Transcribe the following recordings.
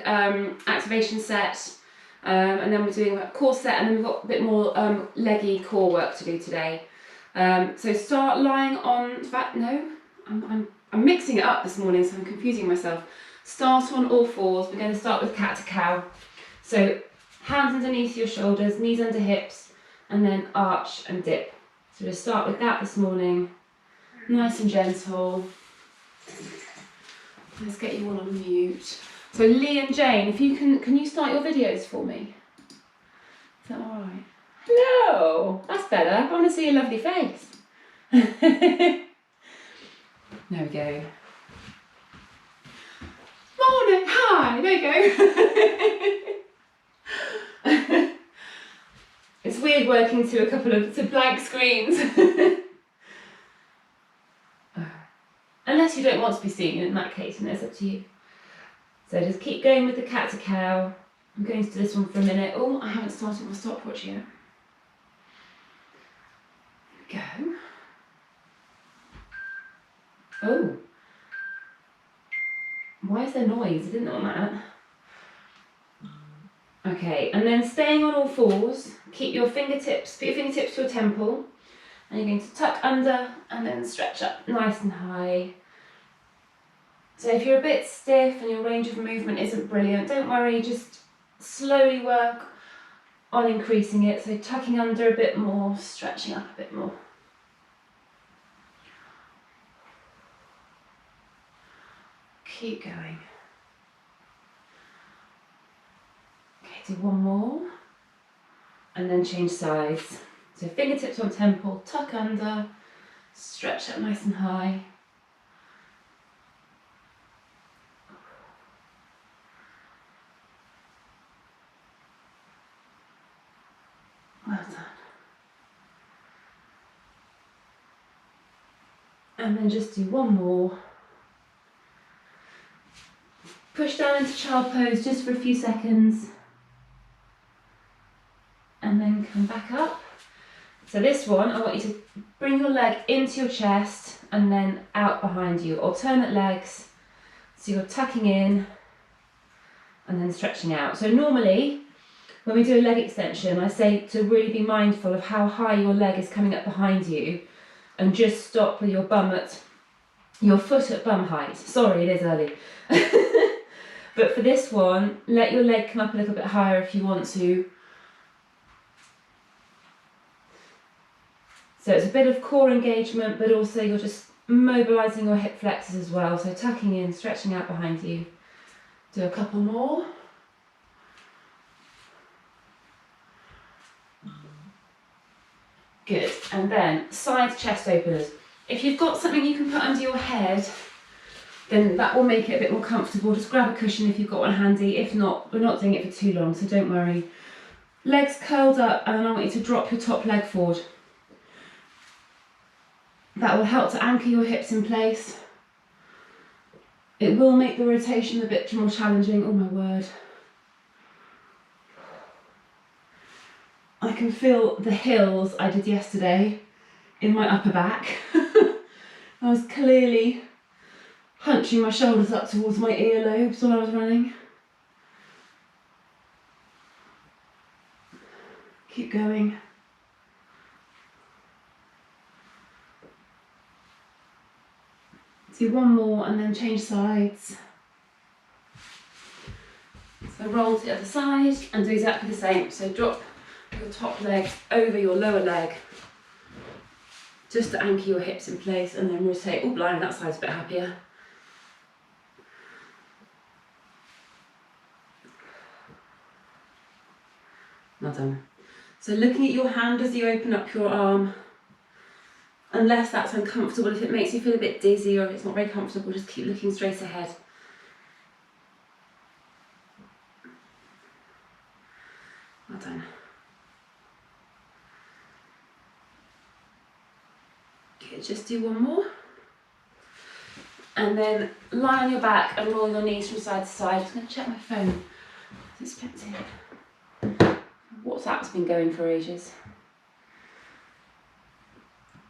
activation set, and then we're doing a core set, and then we've got a bit more leggy core work to do today. So start lying on, in fact, no, I'm mixing it up this morning, so I'm confusing myself. Start on all fours. We're going to start with cat to cow. So hands underneath your shoulders, knees under hips, and then arch and dip. So we'll start with that this morning. Nice and gentle. Let's get you all on mute. So Lee and Jane, if you can you start your videos for me? Is that all right? Hello, that's better. I want to see your lovely face. There we go. Morning, hi, there you go. It's weird working to blank screens. Unless you don't want to be seen, in that case, and it's up to you. So just keep going with the cat to cow. I'm going to do this one for a minute. Oh, I haven't started my stopwatch yet. There we go. Oh. Why is there noise? I didn't want that. Okay, and then staying on all fours, keep your fingertips, put your fingertips to your temple, and you're going to tuck under and then stretch up nice and high. So if you're a bit stiff and your range of movement isn't brilliant, don't worry, just slowly work on increasing it. So tucking under a bit more, stretching up a bit more. Keep going. Okay, do one more. And then change sides. So fingertips on temple, tuck under, stretch up nice and high. Well done. And then just do one more. Push down into child pose just for a few seconds. And then come back up. So this one, I want you to bring your leg into your chest and then out behind you. Alternate legs. So you're tucking in and then stretching out. So normally, when we do a leg extension, I say to really be mindful of how high your leg is coming up behind you and just stop with your foot at bum height. Sorry, it is early. But for this one, let your leg come up a little bit higher if you want to. So it's a bit of core engagement, but also you're just mobilising your hip flexors as well. So tucking in, stretching out behind you. Do a couple more. Good. And then side chest openers. If you've got something you can put under your head, then that will make it a bit more comfortable. Just grab a cushion if you've got one handy. If not, we're not doing it for too long, so don't worry. Legs curled up, and I want you to drop your top leg forward. That will help to anchor your hips in place. It will make the rotation a bit more challenging. Oh my word. I can feel the hills I did yesterday in my upper back. I was clearly hunching my shoulders up towards my earlobes while I was running. Keep going. Do one more and then change sides. So roll to the other side and do exactly the same. So drop your top leg over your lower leg just to anchor your hips in place, and then rotate. Oh, blimey, that side's a bit happier. Well done. So looking at your hand as you open up your arm, unless that's uncomfortable, if it makes you feel a bit dizzy or if it's not very comfortable, just keep looking straight ahead. Well done. Okay, just do one more. And then lie on your back and roll your knees from side to side. I'm just going to check my phone. It's empty. WhatsApp's been going for ages.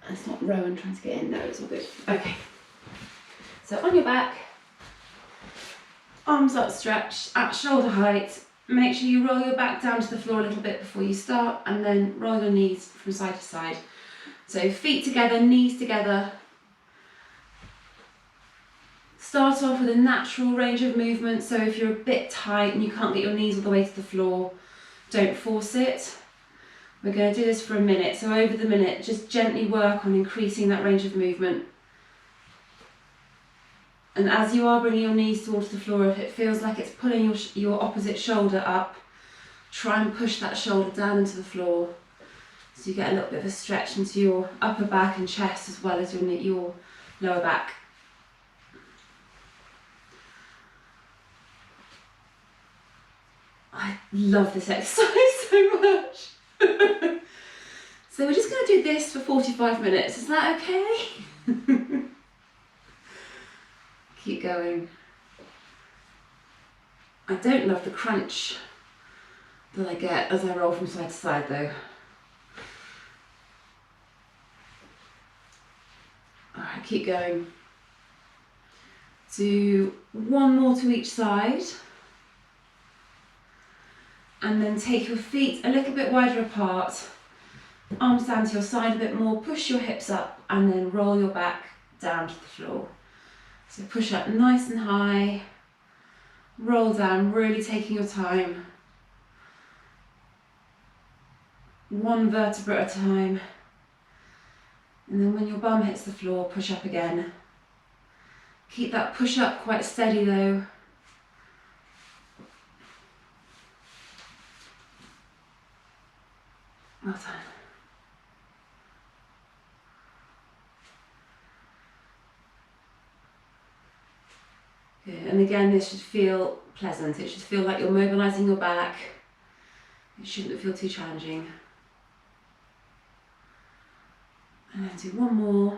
It's not Rowan trying to get in. No, it's all good. Okay. So on your back, Arms outstretched at shoulder height. Make sure you roll your back down to the floor a little bit before you start, and then roll your knees from side to side. So feet together, knees together. Start off with a natural range of movement, so if you're a bit tight and you can't get your knees all the way to the floor, don't force it. We're going to do this for a minute, so over the minute, just gently work on increasing that range of movement. And as you are bringing your knees towards the floor, if it feels like it's pulling your opposite shoulder up, try and push that shoulder down into the floor. So you get a little bit of a stretch into your upper back and chest as well as your lower back. I love this exercise so much. So we're just going to do this for 45 minutes. Is that okay? Keep going. I don't love the crunch that I get as I roll from side to side though. Alright, keep going. Do one more to each side. And then take your feet a little bit wider apart. Arms down to your side a bit more. Push your hips up and then roll your back down to the floor. So push up nice and high, roll down, really taking your time. One vertebra at a time. And then when your bum hits the floor, push up again. Keep that push up quite steady though. Well done. Good. And again, this should feel pleasant. It should feel like you're mobilising your back. It shouldn't feel too challenging. And then do one more.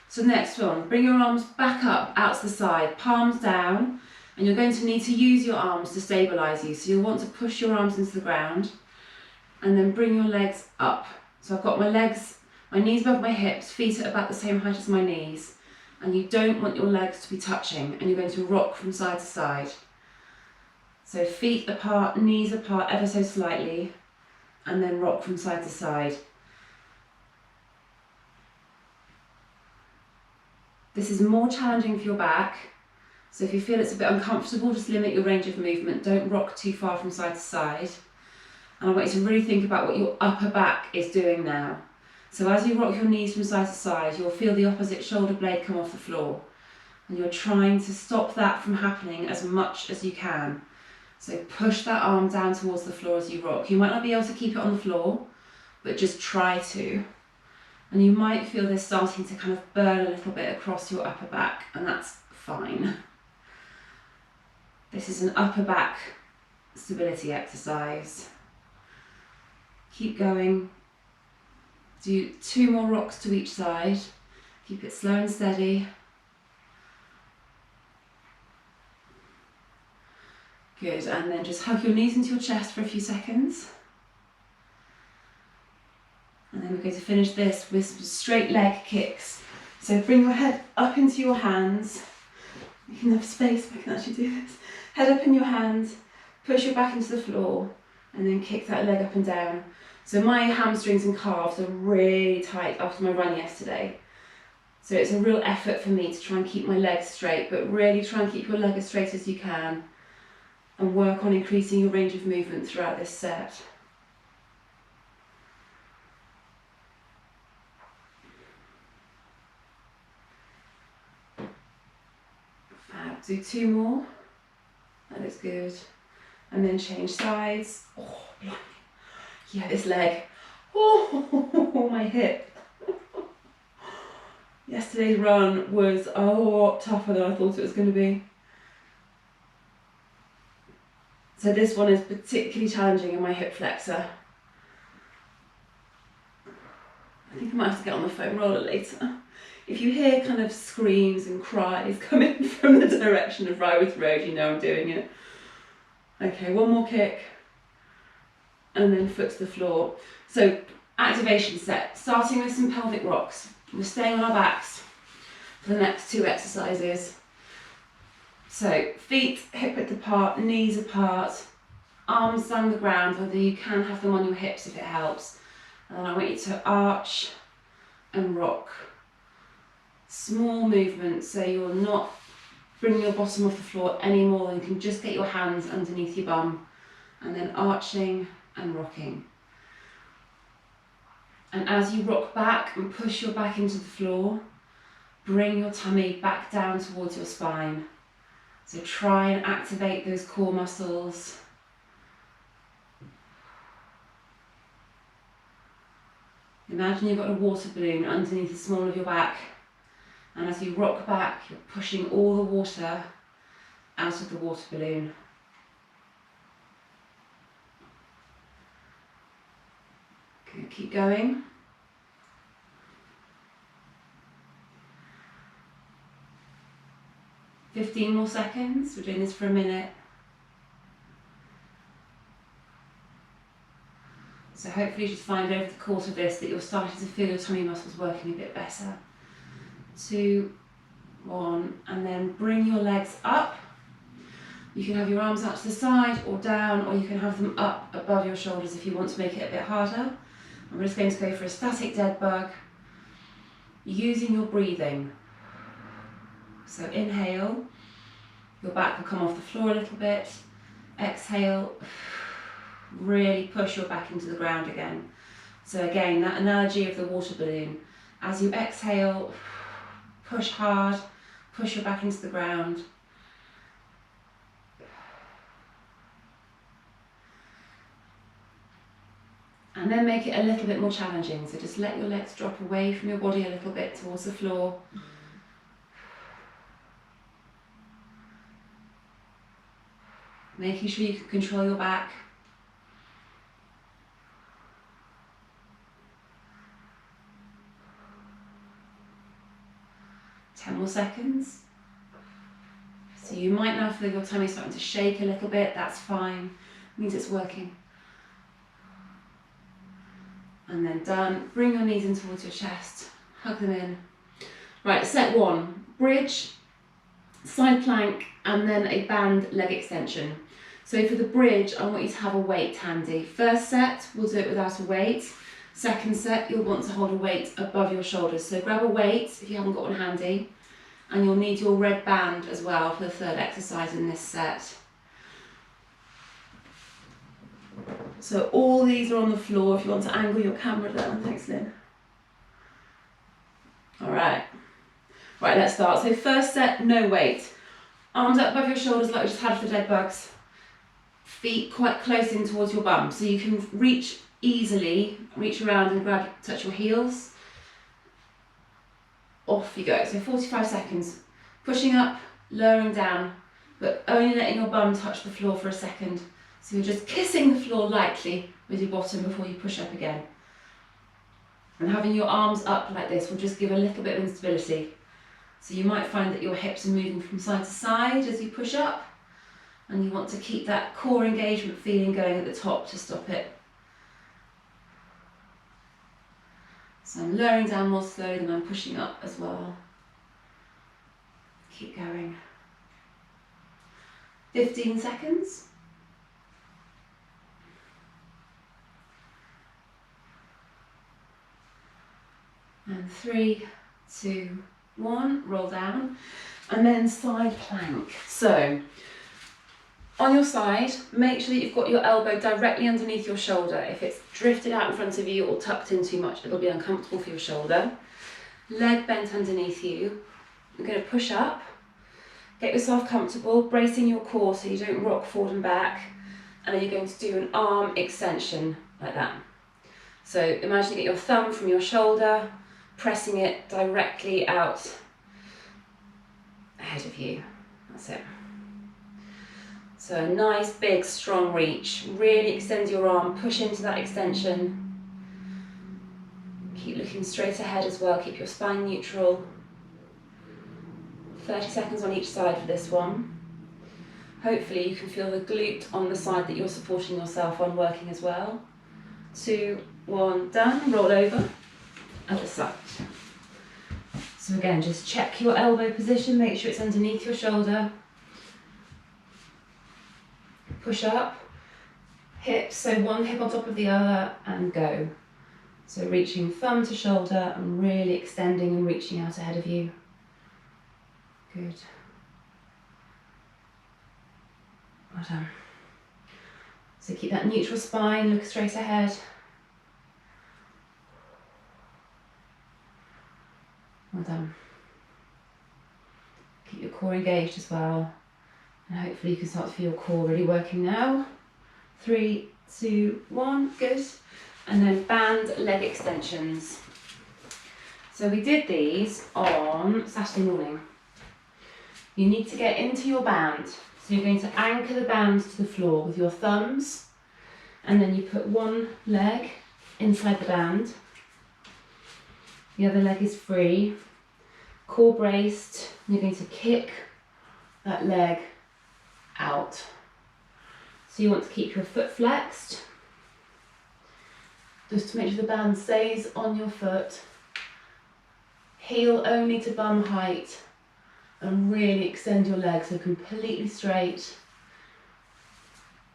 So next one, bring your arms back up, out to the side, palms down, and you're going to need to use your arms to stabilise you. So you'll want to push your arms into the ground, and then bring your legs up. So I've got my legs, my knees above my hips, feet at about the same height as my knees. And you don't want your legs to be touching, and you're going to rock from side to side. So feet apart, knees apart ever so slightly, and then rock from side to side. This is more challenging for your back, so if you feel it's a bit uncomfortable, just limit your range of movement. Don't rock too far from side to side. And I want you to really think about what your upper back is doing now. So as you rock your knees from side to side, you'll feel the opposite shoulder blade come off the floor. And you're trying to stop that from happening as much as you can. So push that arm down towards the floor as you rock. You might not be able to keep it on the floor, but just try to. And you might feel this starting to kind of burn a little bit across your upper back, and that's fine. This is an upper back stability exercise. Keep going. Do 2 more rocks to each side. Keep it slow and steady. Good, and then just hug your knees into your chest for a few seconds. And then we're going to finish this with some straight leg kicks. So bring your head up into your hands. You can have space, I can actually do this. Head up in your hands, push your back into the floor, and then kick that leg up and down. So my hamstrings and calves are really tight after my run yesterday. So it's a real effort for me to try and keep my legs straight, but really try and keep your leg as straight as you can and work on increasing your range of movement throughout this set. Fab. Do 2 more. That looks good. And then change sides. Oh, blimey. Yeah, this leg. Oh, my hip. Yesterday's run was a lot tougher than I thought it was going to be. So this one is particularly challenging in my hip flexor. I think I might have to get on the foam roller later. If you hear kind of screams and cries coming from the direction of Ryworth Road, you know I'm doing it. Okay, one more kick. And then foot to the floor. So activation set, starting with some pelvic rocks. We're staying on our backs for the next 2 exercises. So feet hip width apart, knees apart, arms down the ground, although you can have them on your hips if it helps. And then I want you to arch and rock. Small movements, so you're not bringing your bottom off the floor any more than you can just get your hands underneath your bum. And then arching and rocking. And as you rock back and push your back into the floor, bring your tummy back down towards your spine. So try and activate those core muscles. Imagine you've got a water balloon underneath the small of your back, and as you rock back, you're pushing all the water out of the water balloon. Okay, keep going. "15 more seconds. We're doing this for a minute. So hopefully you just find over the course of this that you're starting to feel your tummy muscles working a bit better. 2, 1, and then bring your legs up. You can have your arms out to the side or down, or you can have them up above your shoulders if you want to make it a bit harder. And we're just going to go for a static dead bug, using your breathing. So inhale, your back will come off the floor a little bit. Exhale, really push your back into the ground again. So again, that analogy of the water balloon. As you exhale, push hard, push your back into the ground. And then make it a little bit more challenging. So just let your legs drop away from your body a little bit towards the floor. Making sure you can control your back. Ten more seconds. So you might now feel your tummy starting to shake a little bit. That's fine. It means it's working. And then done. Bring your knees in towards your chest. Hug them in. Right, set 1. Bridge, side plank, and then a band leg extension. So for the bridge, I want you to have a weight handy. First set, we'll do it without a weight. Second set, you'll want to hold a weight above your shoulders. So grab a weight if you haven't got one handy. And you'll need your red band as well for the third exercise in this set. So all these are on the floor if you want to angle your camera down. Thanks, Lynn. Alright. Right, let's start. So first set, no weight. Arms up above your shoulders like we just had for the dead bugs. Feet quite close in towards your bum. So you can reach easily, reach around and touch your heels. Off you go. So 45 seconds. Pushing up, lowering down, but only letting your bum touch the floor for a second. So you're just kissing the floor lightly with your bottom before you push up again. And having your arms up like this will just give a little bit of instability. So you might find that your hips are moving from side to side as you push up, and you want to keep that core engagement feeling going at the top to stop it. So I'm lowering down more slowly than I'm pushing up as well. Keep going. 15 seconds. And 3, 2, 1, roll down, and then side plank. So on your side, make sure that you've got your elbow directly underneath your shoulder. If it's drifted out in front of you or tucked in too much, it'll be uncomfortable for your shoulder. Leg bent underneath you. You're going to push up, get yourself comfortable, bracing your core so you don't rock forward and back, and then you're going to do an arm extension like that. So imagine you get your thumb from your shoulder, pressing it directly out ahead of you. That's it. So a nice, big, strong reach. Really extend your arm, push into that extension. Keep looking straight ahead as well, keep your spine neutral. 30 seconds on each side for this one. Hopefully you can feel the glute on the side that you're supporting yourself on working as well. 2, 1, done, roll over. Other side. So again, just check your elbow position, make sure it's underneath your shoulder. push up, hips, so one hip on top of the other, and go. So reaching thumb to shoulder and really extending and reaching out ahead of you. Good. Well done. So keep that neutral spine, look straight ahead. Well done. Keep your core engaged as well. And hopefully you can start to feel your core really working now. 3, 2, 1, good. And then band leg extensions. So we did these on Saturday morning. You need to get into your band. So you're going to anchor the band to the floor with your thumbs, and then you put one leg inside the band. The other leg is free, core braced. You're going to kick that leg out. So you want to keep your foot flexed, just to make sure the band stays on your foot. Heel only to bum height, and really extend your legs so completely straight.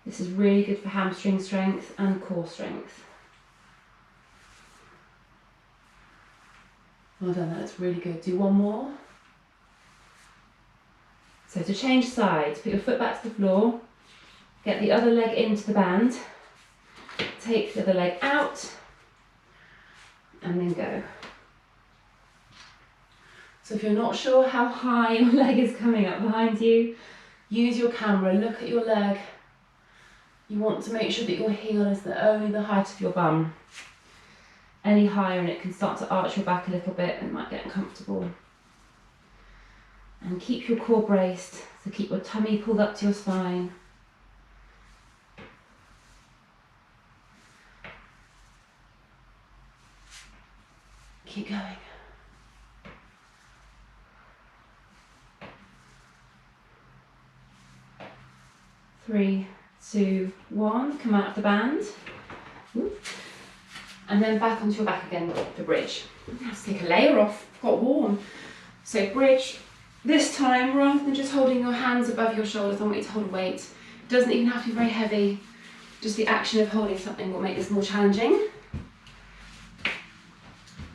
This is really good for hamstring strength and core strength. Well done, that's really good. Do one more. So to change sides, put your foot back to the floor, get the other leg into the band, take the other leg out, and then go. So if you're not sure how high your leg is coming up behind you, use your camera, look at your leg. You want to make sure that your heel is only the height of your bum. Any higher and it can start to arch your back a little bit and it might get uncomfortable. And keep your core braced, so keep your tummy pulled up to your spine. Keep going. 3, 2, 1, come out of the band. And then back onto your back again for bridge. Let's take a layer off, got warm. So bridge, this time rather than just holding your hands above your shoulders, I want you to hold a weight. It doesn't even have to be very heavy, just the action of holding something will make this more challenging.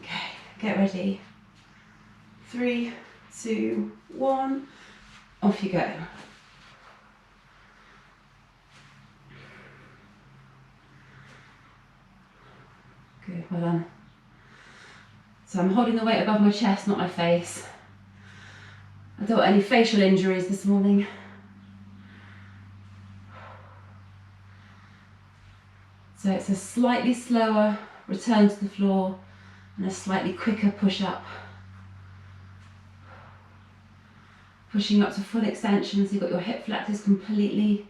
Okay, get ready. 3, 2, 1, off you go. Good, well done. So I'm holding the weight above my chest, not my face. I don't want any facial injuries this morning. So it's a slightly slower return to the floor and a slightly quicker push up. Pushing up to full extension, so you've got your hip flexors completely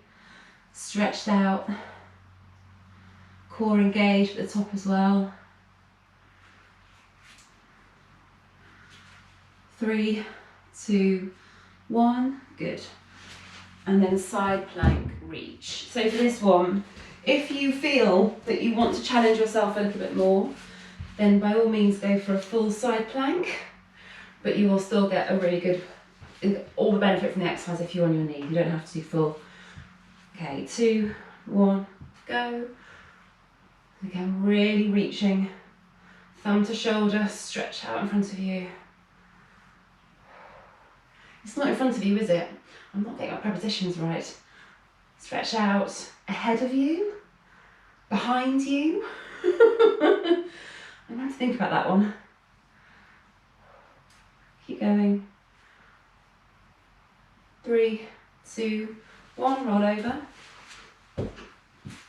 stretched out. Core engaged at the top as well. 3, 2, 1, good. And then side plank reach. So for this one, if you feel that you want to challenge yourself a little bit more, then by all means go for a full side plank, but you will still get a really good, all the benefit from the exercise if you're on your knee. You don't have to do full. Okay, 2, 1, go. Again, really reaching, thumb to shoulder, stretch out in front of you. It's not in front of you, is it? I'm not getting my prepositions right. Stretch out ahead of you, behind you. I'm going to have to think about that one. Keep going. 3, 2, 1, roll over.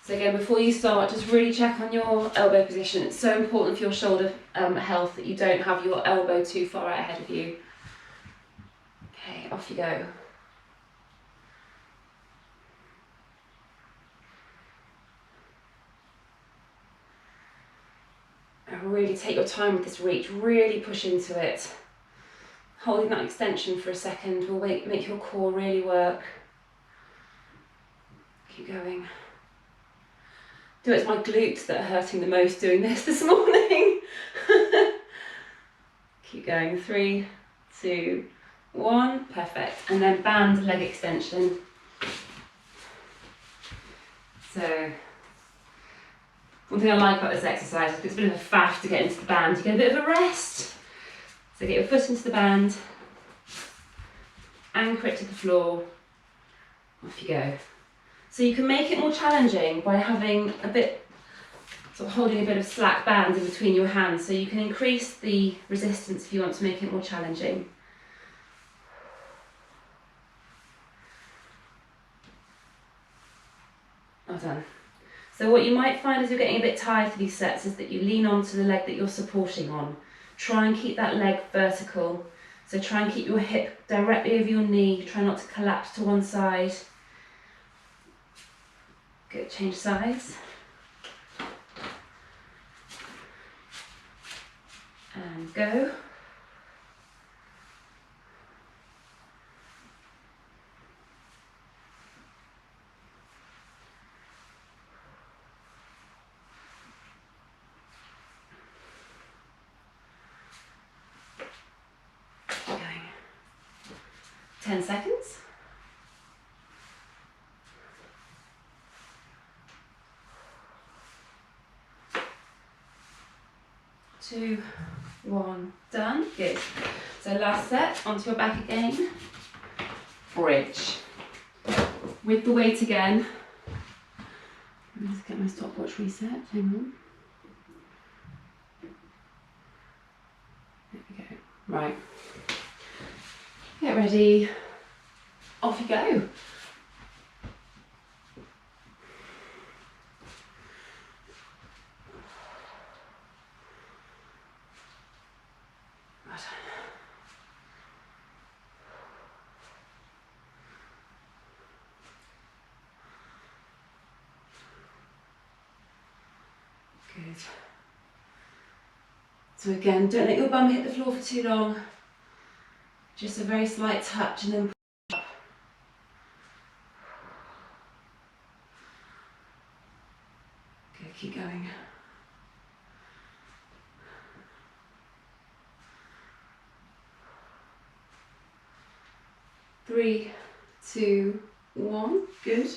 So again, before you start, just really check on your elbow position. It's so important for your shoulder health that you don't have your elbow too far out ahead of you. Okay, off you go. And really take your time with this reach, really push into it. Holding that extension for a second will make your core really work. Keep going. It's my glutes that are hurting the most doing this morning. Keep going, 3, 2, 1, perfect. And then band leg extension. So, one thing I like about this exercise is it's a bit of a faff to get into the band. You get a bit of a rest. So get your foot into the band, anchor it to the floor, off you go. So you can make it more challenging by having a bit, sort of holding a bit of slack band in between your hands, so you can increase the resistance if you want to make it more challenging. Well done. So what you might find as you're getting a bit tired for these sets is that you lean onto the leg that you're supporting on. Try and keep that leg vertical. So try and keep your hip directly over your knee. Try not to collapse to one side. Good, change sides. And go. Going. 10 seconds. Two, one, done. Good. So last set, onto your back again. Bridge. With the weight again. Let me just get my stopwatch reset. Hang on. There we go. Right. Get ready. Off you go. Good. So again, don't let your bum hit the floor for too long. Just a very slight touch and then push up. Good, keep going. Three, two, one. Good.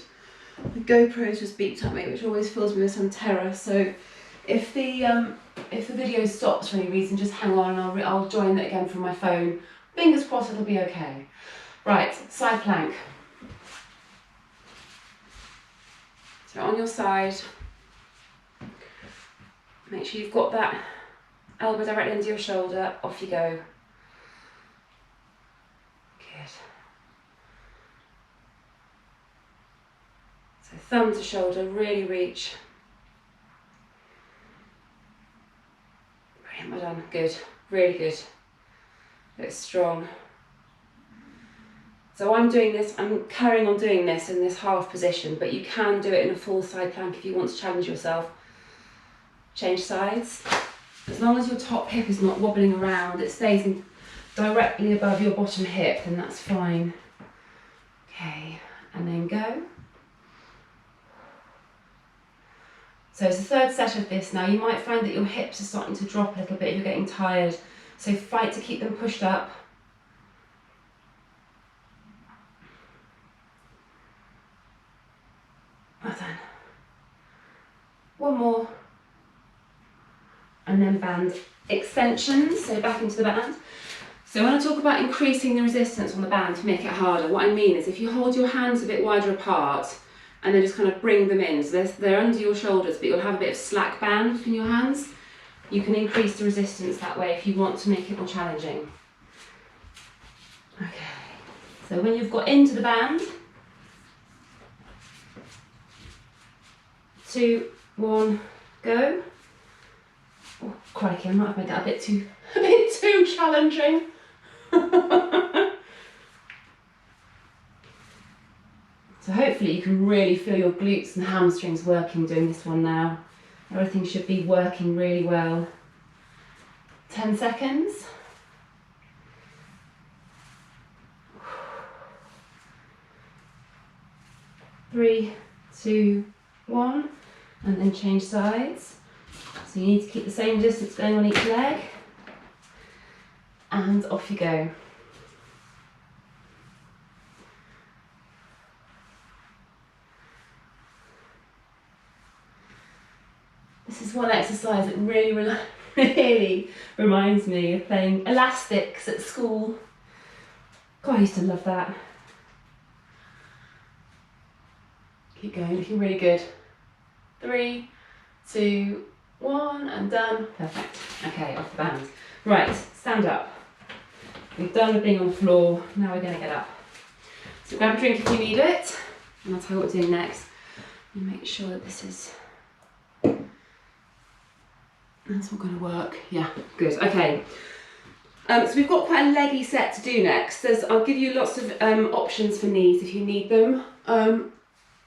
The GoPro's just beeped at me, which always fills me with some terror. So if the video stops for any reason, just hang on and I'll join it again from my phone. Fingers crossed it'll be okay. Right, side plank. So on your side, make sure you've got that elbow directly under your shoulder. Off you go. Good. So thumb to shoulder, really reach. Brilliant, well done, good, really good. Looks strong. So I'm carrying on doing this in this half position, but you can do it in a full side plank if you want to challenge yourself. Change sides. As long as your top hip is not wobbling around, it stays directly above your bottom hip, then that's fine. Okay, and then go. So it's the third set of this now. You might find that your hips are starting to drop a little bit if you're getting tired. So fight to keep them pushed up. Well done. One more. And then band extensions, so back into the band. So when I talk about increasing the resistance on the band to make it harder, what I mean is if you hold your hands a bit wider apart and then just kind of bring them in, so they're under your shoulders, but you'll have a bit of slack band in your hands, you can increase the resistance that way if you want to make it more challenging. Okay, so when you've got into the band, 2, 1, go. Oh, crikey, I might have made that a bit too challenging. So hopefully you can really feel your glutes and hamstrings working doing this one now. Everything should be working really well. 10 seconds. Three, two, one, and then change sides. So you need to keep the same distance going on each leg. And off you go. This is one exercise that really reminds me of playing elastics at school. God, I used to love that. Keep going, looking really good. 3, 2, 1, and done. Perfect. Okay, off the band. Right, stand up. We've done with being on the floor, now we're going to get up. So grab a drink if you need it, and I'll tell you what we're doing next. And make sure that this is... That's all going to work. Yeah, good. Okay. So we've got quite a leggy set to do next. I'll give you lots of options for knees if you need them.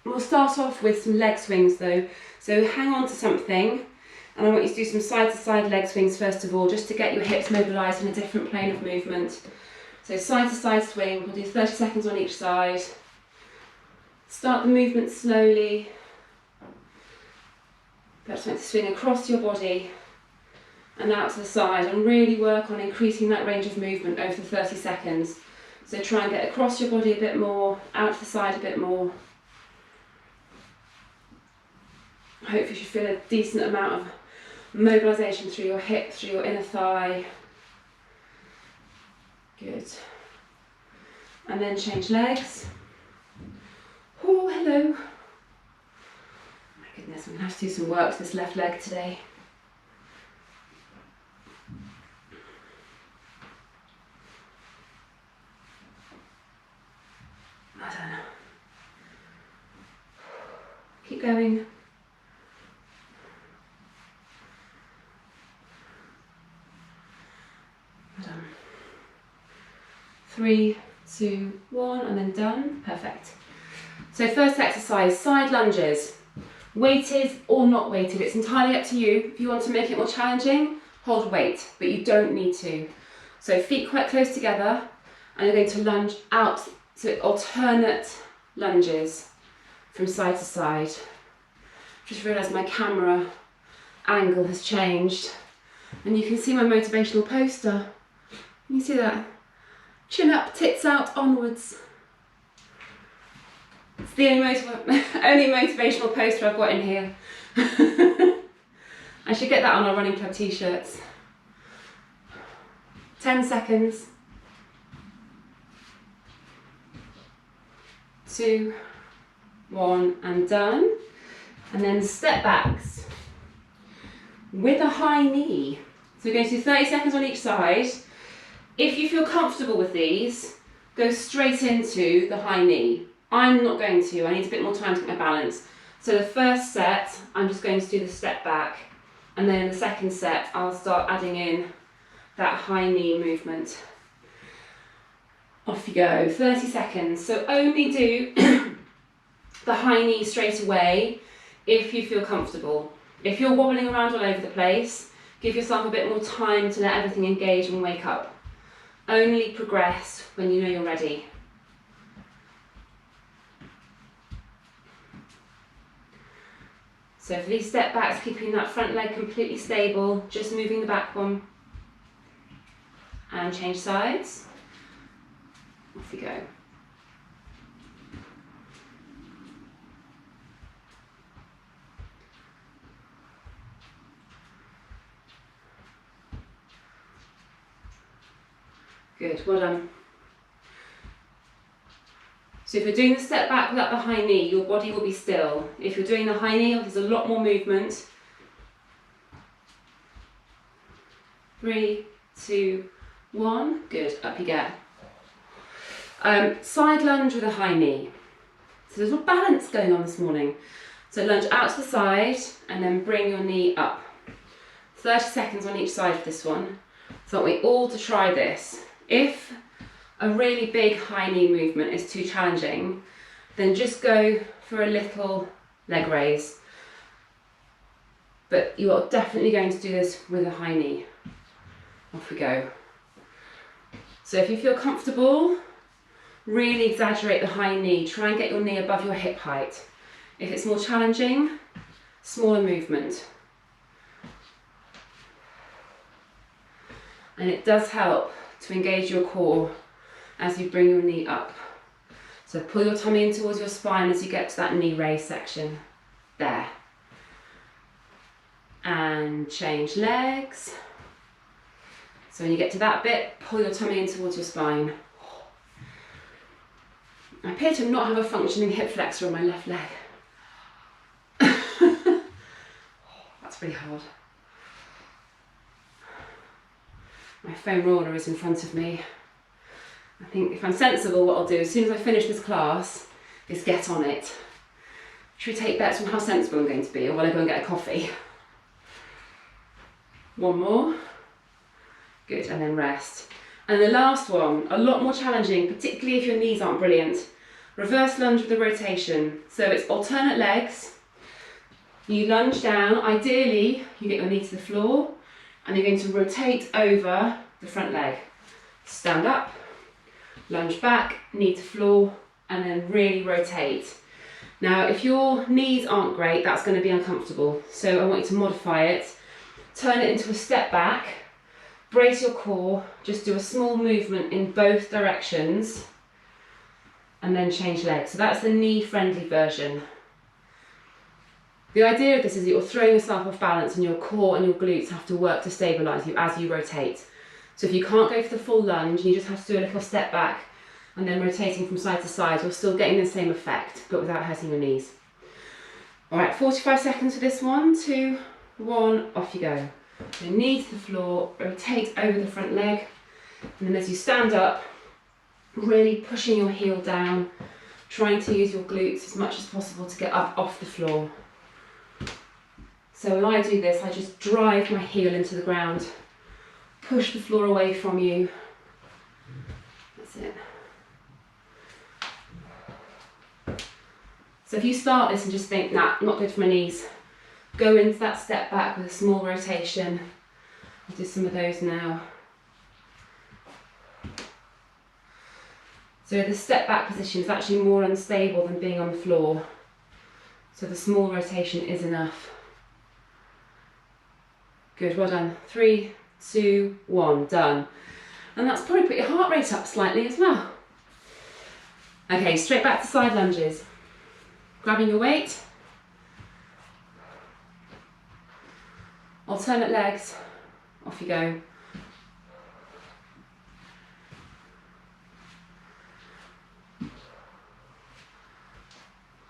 We'll start off with some leg swings though. So hang on to something, and I want you to do some side to side leg swings first of all, just to get your hips mobilised in a different plane of movement. So side to side swing, we'll do 30 seconds on each side. Start the movement slowly. Perhaps want to swing across your body and out to the side, and really work on increasing that range of movement over the 30 seconds. So try and get across your body a bit more, out to the side a bit more. Hopefully you should feel a decent amount of mobilisation through your hip, through your inner thigh. Good. And then change legs. Oh, hello. My goodness, I'm going to have to do some work to this left leg today. I don't know. Keep going. Done. 3, 2, 1, and then done. Perfect. So first exercise, side lunges. Weighted or not weighted, it's entirely up to you. If you want to make it more challenging, hold weight, but you don't need to. So feet quite close together, and you're going to lunge out, so alternate lunges from side to side. Just realised my camera angle has changed, and you can see my motivational poster. You see that? Chin up, tits out, onwards. It's the only motivational poster I've got in here. I should get that on our running club t-shirts. 10 seconds. 2, 1, and done. And then step backs with a high knee. So we're going to do 30 seconds on each side. If you feel comfortable with these, go straight into the high knee. I'm not going to, I need a bit more time to get my balance. So the first set, I'm just going to do the step back, and then in the second set, I'll start adding in that high knee movement. Off you go, 30 seconds. So only do the high knee straight away if you feel comfortable. If you're wobbling around all over the place, give yourself a bit more time to let everything engage and wake up. Only progress when you know you're ready. So for these step backs, keeping that front leg completely stable, just moving the back one. And change sides. Off you go. Good, well done. So if you're doing the step back without the high knee, your body will be still. If you're doing the high knee, there's a lot more movement. 3, 2, 1, good, up you get. Side lunge with a high knee. So there's a balance going on this morning. So lunge out to the side and then bring your knee up. 30 seconds on each side of this one. So I want we all to try this. If a really big high knee movement is too challenging, then just go for a little leg raise. But you are definitely going to do this with a high knee. Off we go. So if you feel comfortable, really exaggerate the high knee. Try and get your knee above your hip height. If it's more challenging, smaller movement. And it does help to engage your core as you bring your knee up. So pull your tummy in towards your spine as you get to that knee raise section. There. and change legs. So when you get to that bit, pull your tummy in towards your spine. I appear to not have a functioning hip flexor on my left leg. That's really hard. My foam roller is in front of me. I think if I'm sensible, what I'll do as soon as I finish this class is get on it. Should we take bets on how sensible I'm going to be, or will I go and get a coffee? One more. Good, and then rest. And the last one, a lot more challenging, particularly if your knees aren't brilliant. Reverse lunge with a rotation. So it's alternate legs. You lunge down, ideally you get your knee to the floor, and you're going to rotate over the front leg. Stand up, lunge back, knee to floor, and then really rotate. Now, if your knees aren't great, that's going to be uncomfortable. So I want you to modify it. Turn it into a step back, brace your core, just do a small movement in both directions, and then change legs. So that's the knee-friendly version. The idea of this is that you're throwing yourself off balance and your core and your glutes have to work to stabilise you as you rotate. So if you can't go for the full lunge, you just have to do a little step back and then rotating from side to side, you're still getting the same effect, but without hurting your knees. All right, 45 seconds for this one. 2, 1, off you go. So knee to the floor, rotate over the front leg, and then as you stand up, really pushing your heel down, trying to use your glutes as much as possible to get up off the floor. So when I do this, I just drive my heel into the ground, push the floor away from you. That's it. So if you start this and just think, nah, not good for my knees, go into that step back with a small rotation. I'll do some of those now. So the step back position is actually more unstable than being on the floor. So the small rotation is enough. Good, well done. 3, 2, 1, done. And that's probably put your heart rate up slightly as well. Okay, straight back to side lunges. Grabbing your weight. Alternate legs. Off you go.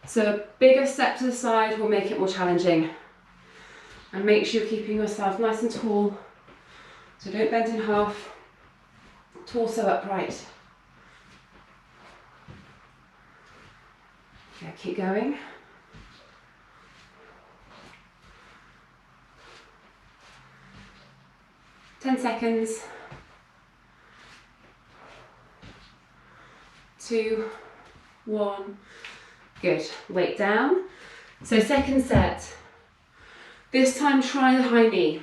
So a bigger step to the side will make it more challenging. And make sure you're keeping yourself nice and tall. So don't bend in half. Torso upright. Yeah, keep going. Ten seconds. 2, 1. Good. Weight down. So second set. This time try the high knee.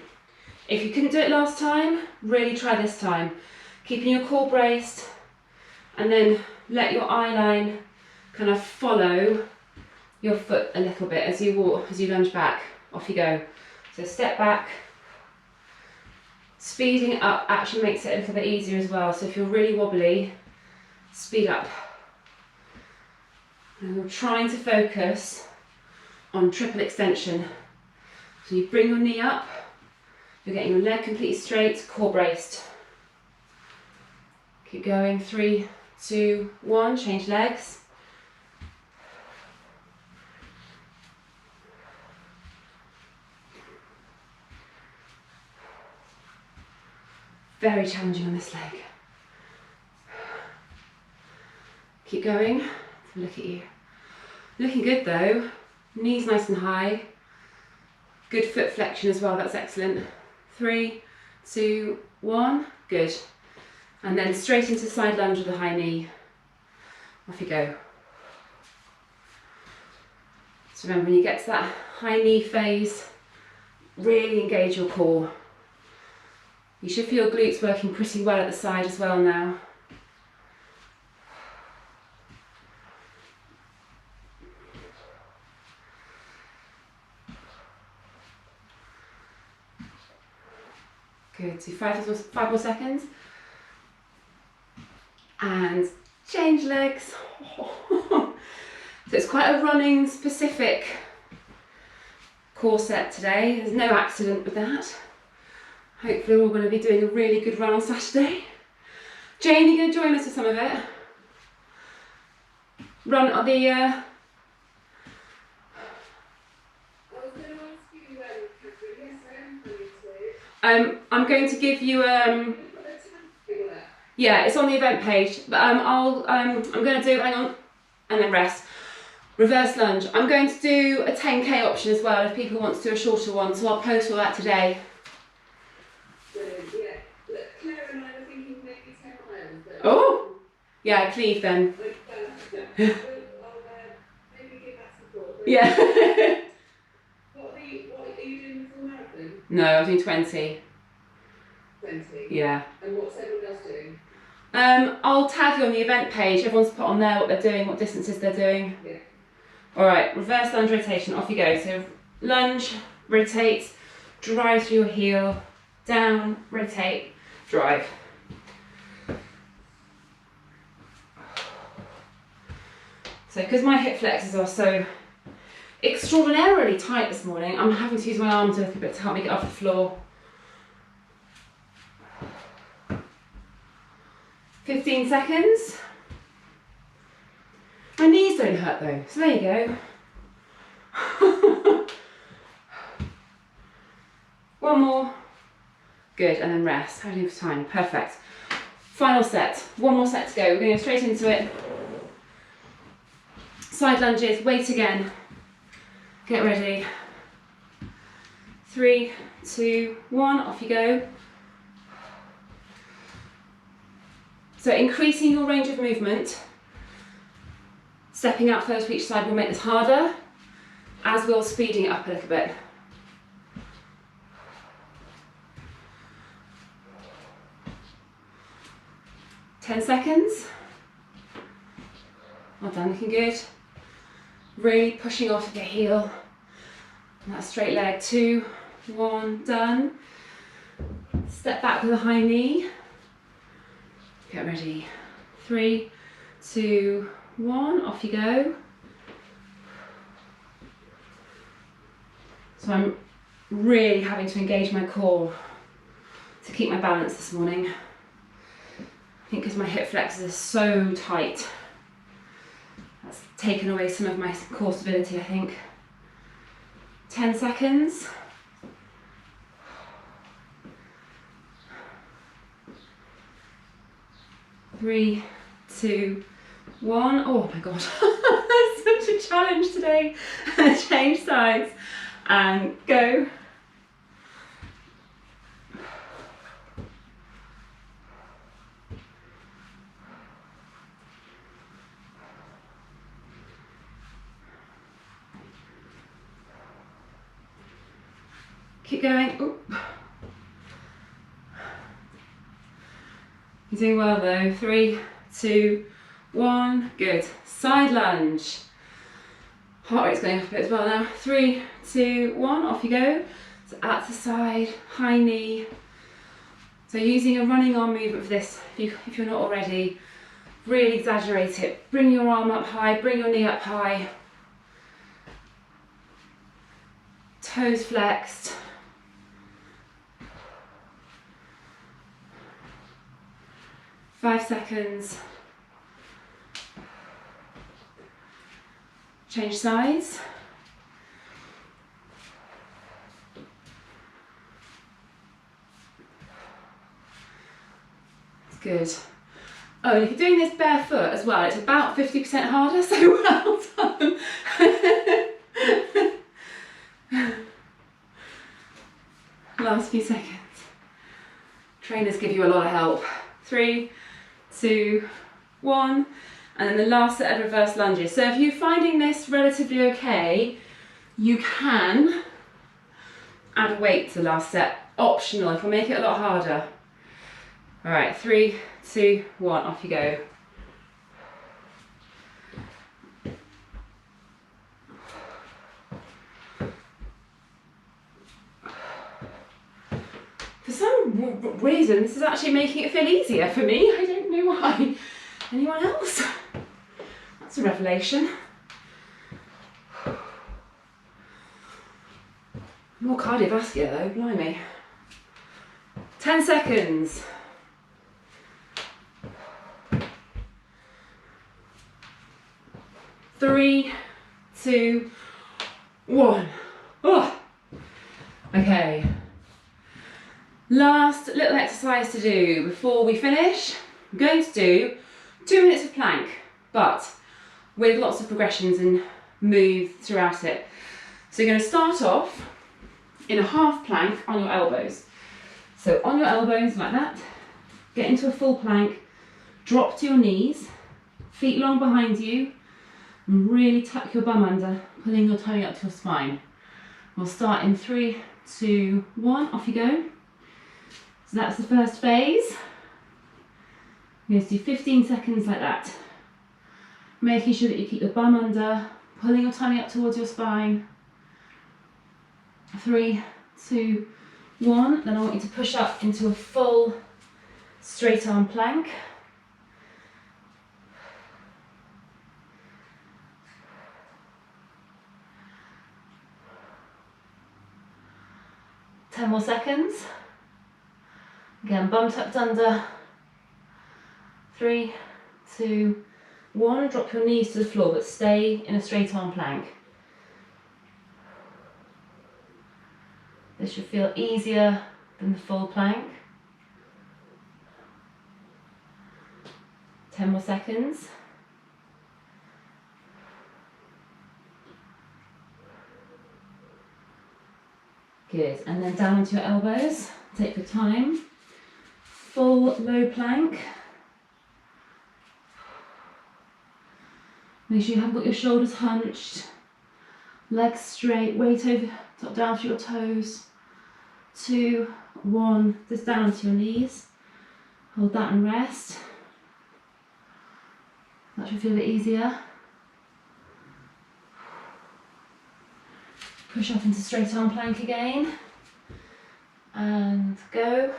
If you couldn't do it last time, really try this time. Keeping your core braced, and then let your eye line kind of follow your foot a little bit as you walk, as you lunge back. Off you go. So step back. Speeding it up actually makes it a little bit easier as well. So if you're really wobbly, speed up. And we're trying to focus on triple extension. So you bring your knee up, you're getting your leg completely straight, core braced. Keep going, 3, 2, 1, change legs. Very challenging on this leg. Keep going, look at you. Looking good though, knees nice and high. Good foot flexion as well, that's excellent. 3, 2, 1, good. And then straight into side lunge with a high knee. Off you go. So remember, when you get to that high knee phase, really engage your core. You should feel glutes working pretty well at the side as well now. Good, so 5 more seconds. And change legs. So it's quite a running specific core set today. There's no accident with that. Hopefully we're all going to be doing a really good run on Saturday. Jane, you going to join us for some of it? Run on the... I was going to ask you, yes, I am going to. I'm going to give you... yeah, it's on the event page. But I'm going to do... Hang on. And then rest. Reverse lunge. I'm going to do a 10k option as well if people want to do a shorter one, so I'll post all that today. Brilliant, yeah. Look, Claire and I were thinking maybe 10 miles. Oh! Yeah, Cleve then. I'll maybe give that support. Yeah. What are you doing the full marathon? No, I'm doing 20. 20? Yeah. And what's everyone else doing? I'll tag you on the event page. Everyone's put on there what they're doing, what distances they're doing. Yeah. Alright, reverse lunge rotation, off you go. So lunge, rotate, drive through your heel, down, rotate, drive. So because my hip flexors are so extraordinarily tight this morning, I'm having to use my arms a little bit to help me get off the floor. 15 seconds. My knees don't hurt though, so there you go. One more. Good, and then rest. How do you have time? Perfect. Final set. One more set to go. We're going to go straight into it. Side lunges, weight again. Get ready. 3, 2, 1, off you go. So increasing your range of movement, stepping out first for each side will make this harder, as will speeding it up a little bit. Ten seconds. Well done, looking good. Really pushing off your heel. And that straight leg. 2, 1, done. Step back with a high knee. Get ready. 3, 2, 1, off you go. So I'm really having to engage my core to keep my balance this morning. I think because my hip flexors are so tight, that's taken away some of my core stability, I think. 10 seconds. 3, 2, 1. Oh my god, such a challenge today. Change sides and go. Keep going. Oop. You're doing well though. 3, 2, 1. Good. Side lunge. Heart rate's going up a bit as well now. 3, 2, 1. Off you go. So at the side, high knee. So using a running arm movement for this, if you're not already, really exaggerate it. Bring your arm up high, bring your knee up high. Toes flexed. Five seconds. Change sides. That's good. Oh, and if you're doing this barefoot as well, it's about 50% harder, so well done. Last few seconds. Trainers give you a lot of help. 3, 2, 1, and then the last set of reverse lunges. So if you're finding this relatively okay, you can add weight to the last set. Optional, if we make it a lot harder. All right, 3, 2, 1, off you go. For some reason, this is actually making it feel easier for me. I don't know why. Anyone else? That's a revelation. More cardiovascular though, blimey. 10 seconds. 3, 2, 1. Oh. Okay. Last little exercise to do before we finish. I'm going to do 2 minutes of plank, but with lots of progressions and move throughout it. So you're going to start off in a half plank on your elbows. So on your elbows like that, get into a full plank, drop to your knees, feet long behind you, and really tuck your bum under, pulling your tummy up to your spine. We'll start in 3, 2, 1, off you go. So that's the first phase. You're going to do 15 seconds like that. Making sure that you keep your bum under, pulling your tummy up towards your spine. 3, 2, 1. Then I want you to push up into a full straight arm plank. Ten more seconds. Again, bum tucked under. 3, 2, 1. Drop your knees to the floor, but stay in a straight arm plank. This should feel easier than the full plank. 10 more seconds. Good, and then down onto your elbows. Take your time. Full low plank. Make sure you haven't got your shoulders hunched. Legs straight, weight over, top down through your toes. 2, 1, just down to your knees. Hold that and rest. That should feel a bit easier. Push up into straight arm plank again. And go.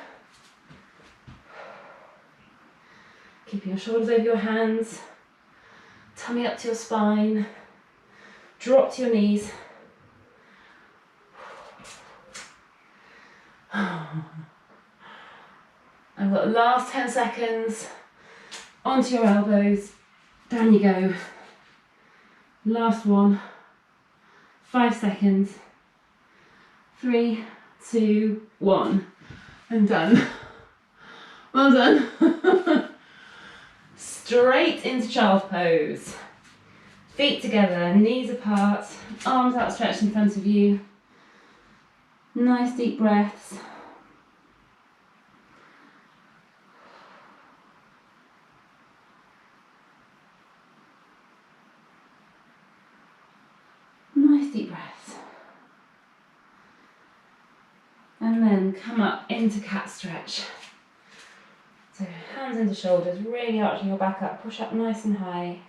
Keeping your shoulders over your hands. Tummy up to your spine. Drop to your knees. I've got the last 10 seconds. Onto your elbows. Down you go. Last one. 5 seconds. 3, 2, 1. And done. Well done. Straight into child pose. Feet together, knees apart, arms outstretched in front of you. Nice deep breaths. Nice deep breaths. And then come up into cat stretch. So hands into shoulders, really arching your back up, push up nice and high.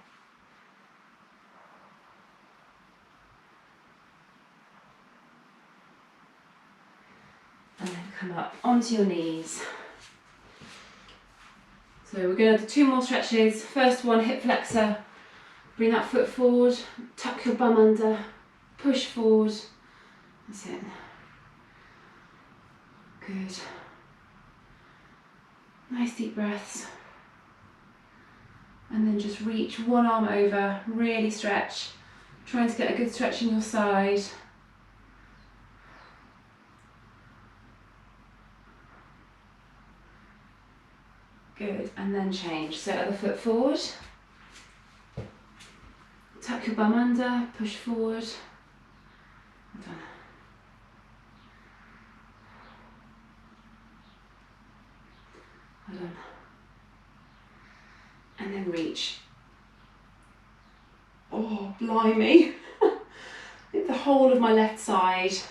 And then come up onto your knees. So we're going to do 2 more stretches. First one, hip flexor. Bring that foot forward, tuck your bum under, push forward. That's it. Good. Nice deep breaths. And then just reach one arm over, really stretch. Trying to get a good stretch in your side. Good, and then change. So other foot forward. Tuck your bum under, push forward. Well done. Well done. And then reach. Oh, blimey. I think the whole of my left side is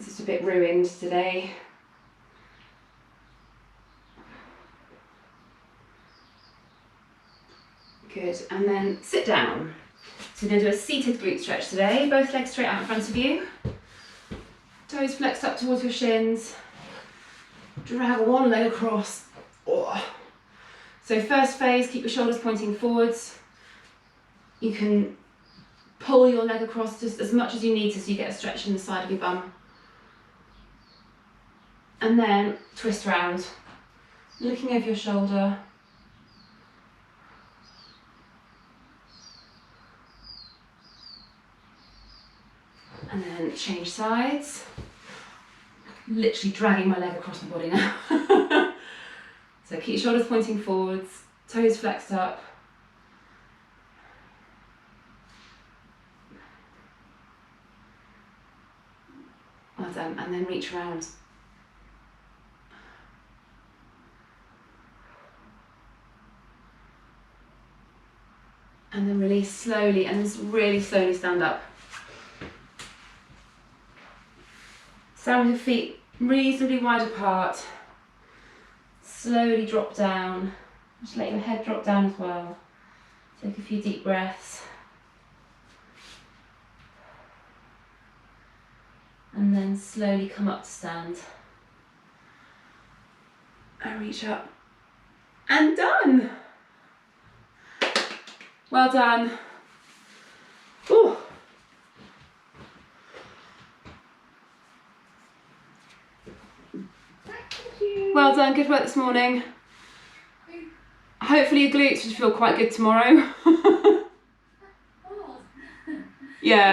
just a bit ruined today. Good, and then sit down. So we're going to do a seated glute stretch today. Both legs straight out in front of you. Toes flexed up towards your shins. Drag one leg across. Oh. So first phase, keep your shoulders pointing forwards. You can pull your leg across just as much as you need to so you get a stretch in the side of your bum. And then twist round, looking over your shoulder. And then change sides. Literally dragging my leg across my body now. So keep shoulders pointing forwards, toes flexed up. Well done, and then reach around. And then release slowly, and just really slowly stand up. Stand with your feet reasonably wide apart. Slowly drop down. Just let your head drop down as well. Take a few deep breaths. And then slowly come up to stand. And reach up. And done! Well done. Ooh. Well done, good work this morning. Hopefully your glutes should feel quite good tomorrow. Yeah.